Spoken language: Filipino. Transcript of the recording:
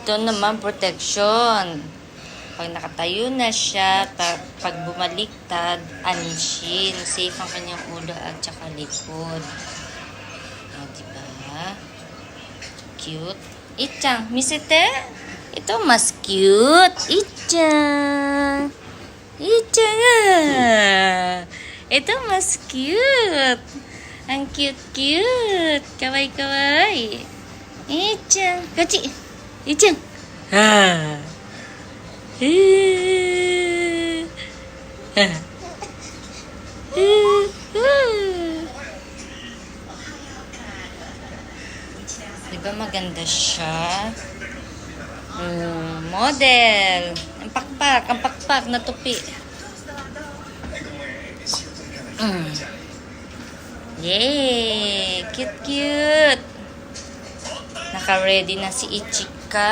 Ito naman, protection. Pag nakatayo na siya, pag bumaliktad, anishin. Safe ang kanyang ulo at saka likod. O, diba? Cute. Ichang, misite? Ito mas cute. Ichang. Ichang. Ito mas cute. Ang cute-cute. Kawai-kawai. Ichang. Kachi. Ichang. Ha. Diba maganda siya? Model. Ang pakpak na tupi. Yay! Cute-cute. Naka-ready na si Ichika.